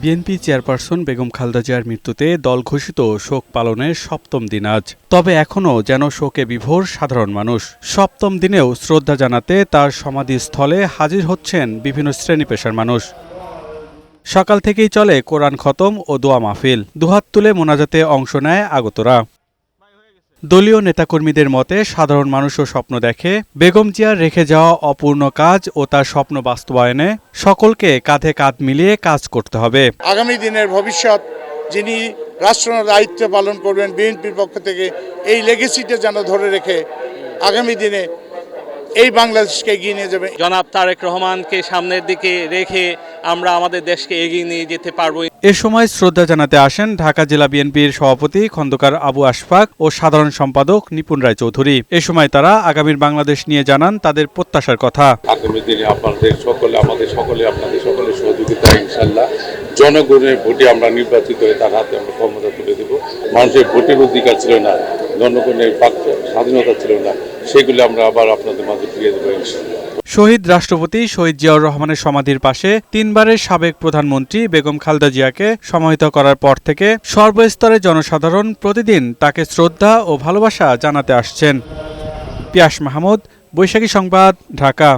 BNP chairperson Begum Khaleda জিয়ার মৃত্যুতে দল ঘোষিত শোক পালনের সপ্তম দিন আজ। তবে এখনও যেন শোকে বিভোর সাধারণ মানুষ। সপ্তম দিনেও শ্রদ্ধা জানাতে তার সমাধিস্থলে হাজির হচ্ছেন বিভিন্ন শ্রেণী পেশার মানুষ। সকাল থেকেই চলে কোরআন খতম ও দোয়া মাহফিল। দুহাত তুলে মোনাজাতে অংশ নেয় আগতরা। দলীয় নেতাকর্মীদের মতে সাধারণ মানুষও স্বপ্ন দেখে বেগম জিয়ার রেখে যাওয়া অপূর্ণ কাজ ও তার স্বপ্ন বাস্তবায়নে সকলকে কাঁধে কাঁধ মিলিয়ে কাজ করতে হবে। আগামী দিনের ভবিষ্যৎ যিনি রাষ্ট্র দায়িত্ব পালন করবেন বিএনপির পক্ষ থেকে এই লেগেসিটা যেন ধরে রেখে আগামী দিনে এই বাংলাদেশকে এগিয়ে নিয়ে যাবে। জনাব তারেক রহমানকে সামনের দিকে রেখে আমরা আমাদের দেশকে এগিয়ে নিয়ে যেতে পারবো। এ সময় শ্রদ্ধা জানাতে আসেন ঢাকা জেলা বিএনপির সভাপতি খন্দকার আবু আশফাক ও সাধারণ সম্পাদক নিপুণ রায় চৌধুরী। এ সময় তারা আগামীর বাংলাদেশ নিয়ে জানান তাদের প্রত্যাশার কথা। আগামী দিনে আপনাদের সকলের সহযোগিতা ইনশাল্লাহ জনগণের ভোটে আমরা নির্বাচিত হয়ে তার হাতে আমরা ক্ষমতা তুলে দেব। মানুষের ভোটের অধিকার ছিল না, জনগণের স্বাধীনতা ছিল না, সেগুলো আমরা আবার আপনাদের মাঝে ফিরিয়ে দেবো ইনশাল্লাহ। শহীদ রাষ্ট্রপতি শহীদ জিয়াউর রহমানের সমাধির পাশে তিনবারের সাবেক প্রধানমন্ত্রী বেগম খালেদা জিয়াকে সমাহিত করার পর থেকে সর্বস্তরের জনসাধারণ প্রতিদিন তাকে শ্রদ্ধা ও ভালোবাসা জানাতে আসছেন। পিয়াস মাহমুদ, বৈশাখী সংবাদ, ঢাকা।